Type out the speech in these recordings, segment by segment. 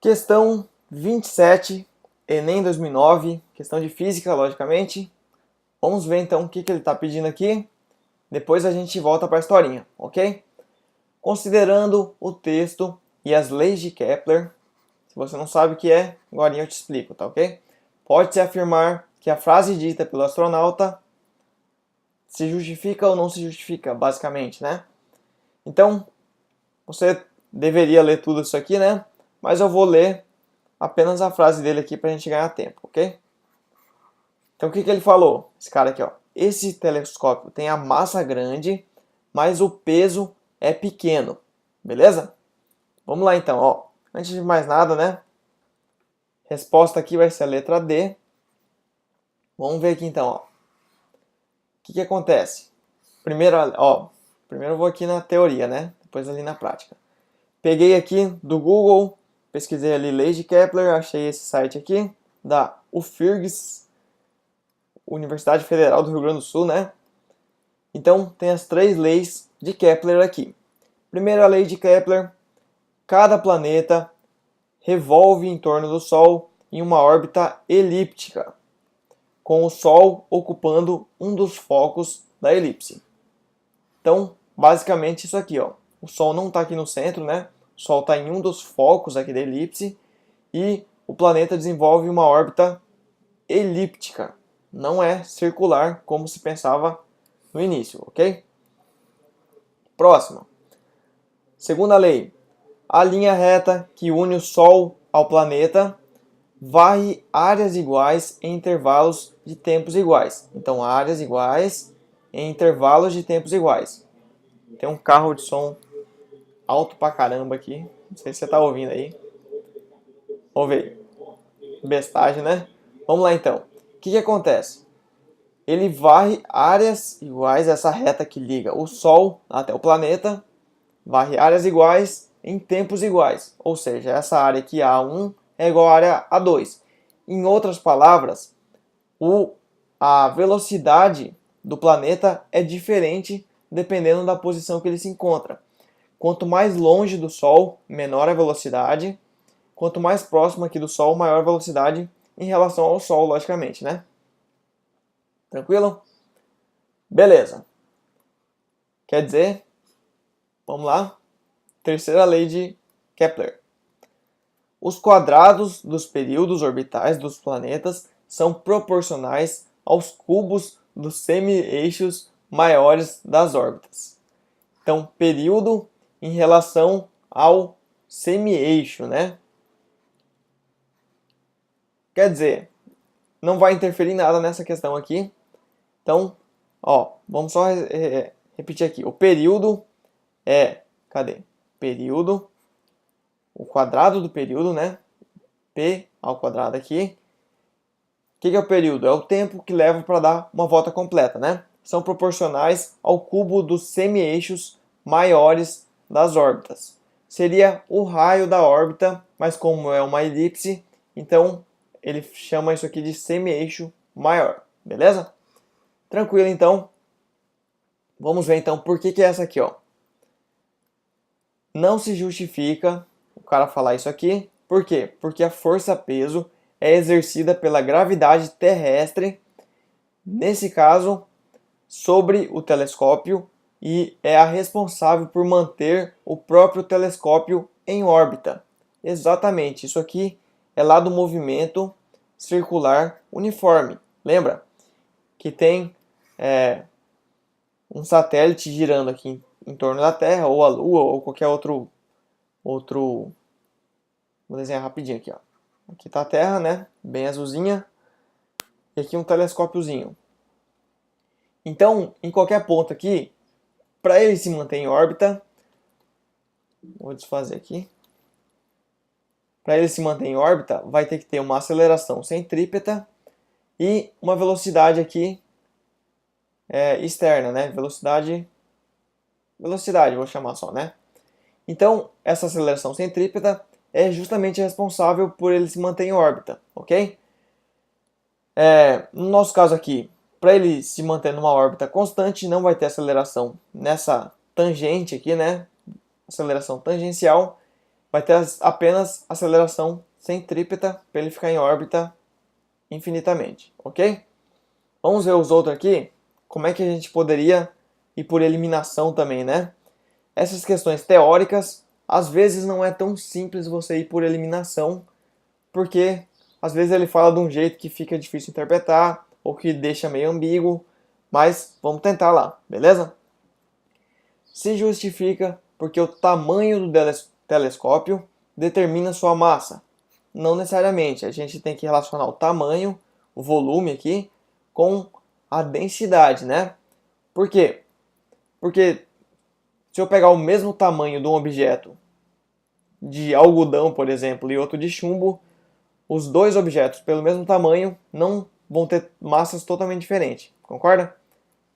Questão 27, Enem 2009, questão de física, logicamente. Vamos ver então o que ele está pedindo aqui. Depois a gente volta para a historinha, ok? Considerando o texto e as leis de Kepler, se você não sabe o que é, agora eu te explico, tá ok? Pode-se afirmar que a frase dita pelo astronauta se justifica ou não se justifica, basicamente, né? Então, você deveria ler tudo isso aqui, né? Mas eu vou ler apenas a frase dele aqui para a gente ganhar tempo, ok? Então o que ele falou? Esse cara aqui, ó. Esse telescópio tem a massa grande, mas o peso é pequeno, beleza? Vamos lá então, ó. Antes de mais nada, né? Resposta aqui vai ser a letra D. Vamos ver aqui então, ó. O que acontece? Primeiro eu vou aqui na teoria, né? Depois ali na prática. Peguei aqui do Google, pesquisei ali leis de Kepler, achei esse site aqui da UFIRGS, Universidade Federal do Rio Grande do Sul, né? Então tem as três leis de Kepler aqui. Primeira lei de Kepler: cada planeta revolve em torno do Sol em uma órbita elíptica, com o Sol ocupando um dos focos da elipse. Então, basicamente isso aqui, ó. O Sol não está aqui no centro, né? O Sol está em um dos focos aqui da elipse e o planeta desenvolve uma órbita elíptica. Não é circular como se pensava no início, ok? Próxima. Segunda lei. A linha reta que une o Sol ao planeta varre áreas iguais em intervalos de tempos iguais. Então, áreas iguais em intervalos de tempos iguais. Tem um carro de som alto pra caramba aqui. Não sei se você tá ouvindo aí. Vamos ver. Bestagem, né? Vamos lá então. O que acontece? Ele varre áreas iguais, essa reta que liga o Sol até o planeta, varre áreas iguais em tempos iguais. Ou seja, essa área aqui A1 é igual à área A2. Em outras palavras, a velocidade do planeta é diferente dependendo da posição que ele se encontra. Quanto mais longe do Sol, menor a velocidade. Quanto mais próximo aqui do Sol, maior a velocidade em relação ao Sol, logicamente, né? Tranquilo? Beleza. Quer dizer, vamos lá. Terceira lei de Kepler. Os quadrados dos períodos orbitais dos planetas são proporcionais aos cubos dos semi-eixos maiores das órbitas. Então, período em relação ao semi-eixo, né? Quer dizer, não vai interferir em nada nessa questão aqui. Então, ó, vamos só repetir aqui. O período é, cadê? Período, o quadrado do período, né? P ao quadrado aqui. O que é o período? É o tempo que leva para dar uma volta completa, né? São proporcionais ao cubo dos semi-eixos maiores das órbitas. Seria o raio da órbita, mas como é uma elipse, então ele chama isso aqui de semi-eixo maior, beleza? Tranquilo, então. Vamos ver então por que é essa aqui, ó. Não se justifica o cara falar isso aqui. Por quê? Porque a força-peso é exercida pela gravidade terrestre, nesse caso, sobre o telescópio, e é a responsável por manter o próprio telescópio em órbita. Exatamente, isso aqui é lá do movimento circular uniforme. Lembra que tem um satélite girando aqui em torno da Terra, ou a Lua, ou qualquer outro. Vou desenhar rapidinho aqui, ó. Aqui está a Terra, né? Bem azulzinha. E aqui um telescópiozinho. Então, em qualquer ponto aqui, para ele se manter em órbita, vou desfazer aqui. Para ele se manter em órbita, vai ter que ter uma aceleração centrípeta e uma velocidade aqui externa, né? Velocidade, vou chamar só, né? Então, essa aceleração centrípeta é justamente responsável por ele se manter em órbita, ok? No nosso caso aqui, para ele se manter numa órbita constante, não vai ter aceleração nessa tangente aqui, né? Aceleração tangencial. vai ter apenas aceleração centrípeta para ele ficar em órbita infinitamente, ok? Vamos ver os outros aqui, como é que a gente poderia ir por eliminação também, né? Essas questões teóricas, às vezes não é tão simples você ir por eliminação, porque às vezes ele fala de um jeito que fica difícil interpretar, ou que deixa meio ambíguo, mas vamos tentar lá, beleza? Se justifica porque o tamanho do telescópio determina sua massa. Não necessariamente, a gente tem que relacionar o tamanho, o volume aqui, com a densidade, né? Por quê? Porque se eu pegar o mesmo tamanho de um objeto de algodão, por exemplo, e outro de chumbo, os dois objetos pelo mesmo tamanho não vão ter massas totalmente diferentes. Concorda?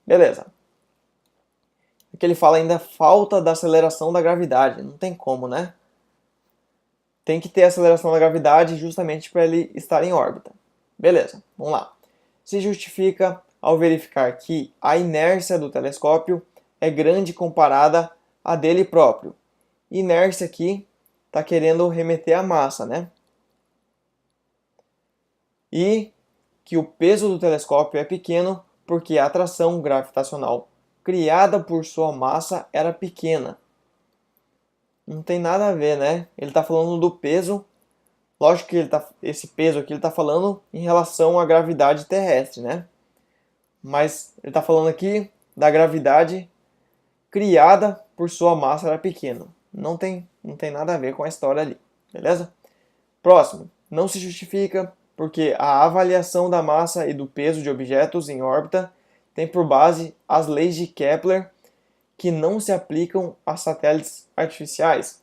Beleza. Aqui ele fala ainda falta da aceleração da gravidade. Não tem como, né? Tem que ter aceleração da gravidade justamente para ele estar em órbita. Beleza, vamos lá. Se justifica ao verificar que a inércia do telescópio é grande comparada à dele próprio. Inércia aqui está querendo remeter à massa, né? E que o peso do telescópio é pequeno porque a atração gravitacional criada por sua massa era pequena. Não tem nada a ver, né? Ele está falando do peso. Lógico que esse peso aqui ele está falando em relação à gravidade terrestre, né? Mas ele está falando aqui da gravidade criada por sua massa era pequena. Não tem nada a ver com a história ali, beleza? Próximo. Não se justifica porque a avaliação da massa e do peso de objetos em órbita tem por base as leis de Kepler que não se aplicam a satélites artificiais.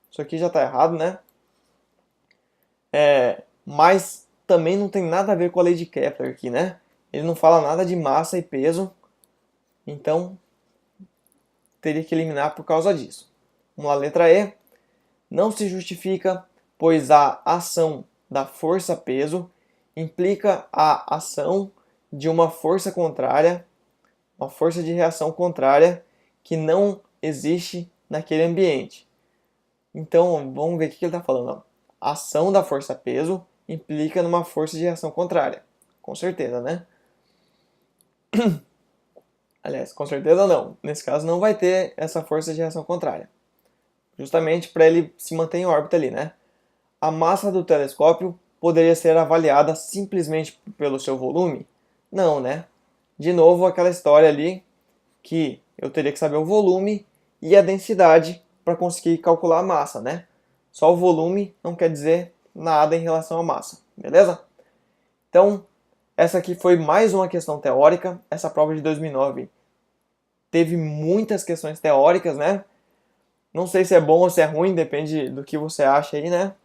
Isso aqui já está errado, né? Mas também não tem nada a ver com a lei de Kepler aqui, né? Ele não fala nada de massa e peso, então teria que eliminar por causa disso. Vamos lá, letra E. Não se justifica, pois a ação da força-peso implica a ação de uma força contrária, uma força de reação contrária que não existe naquele ambiente. Então, vamos ver o que ele está falando. A ação da força-peso implica numa força de reação contrária. Com certeza, né? Aliás, com certeza não. Nesse caso não vai ter essa força de reação contrária. Justamente para ele se manter em órbita ali, né? A massa do telescópio poderia ser avaliada simplesmente pelo seu volume? Não, né? De novo, aquela história ali que eu teria que saber o volume e a densidade para conseguir calcular a massa, né? Só o volume não quer dizer nada em relação à massa, beleza? Então, essa aqui foi mais uma questão teórica. Essa prova de 2009 teve muitas questões teóricas, né? Não sei se é bom ou se é ruim, depende do que você acha aí, né?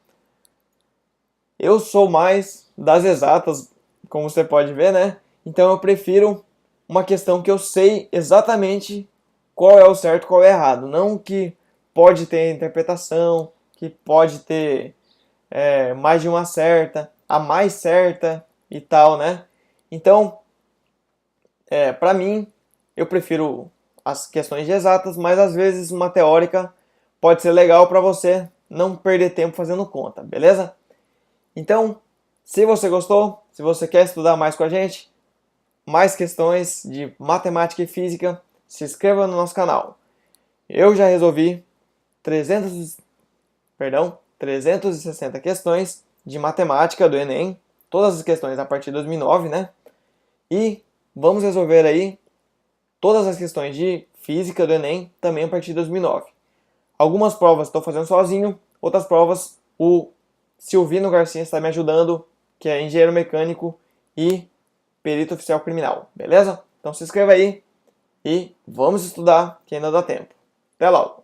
Eu sou mais das exatas, como você pode ver, né? Então eu prefiro uma questão que eu sei exatamente qual é o certo e qual é o errado. Não que pode ter interpretação, que pode ter mais de uma certa, a mais certa e tal, né? Então, para mim, eu prefiro as questões de exatas, mas às vezes uma teórica pode ser legal para você não perder tempo fazendo conta, beleza? Então, se você gostou, se você quer estudar mais com a gente, mais questões de matemática e física, se inscreva no nosso canal. Eu já resolvi 360 questões de matemática do Enem, todas as questões a partir de 2009, né? E vamos resolver aí todas as questões de física do Enem também a partir de 2009. Algumas provas estou fazendo sozinho, outras provas o Silvino Garcia está me ajudando, que é engenheiro mecânico e perito oficial criminal, beleza? Então se inscreva aí e vamos estudar que ainda dá tempo. Até logo!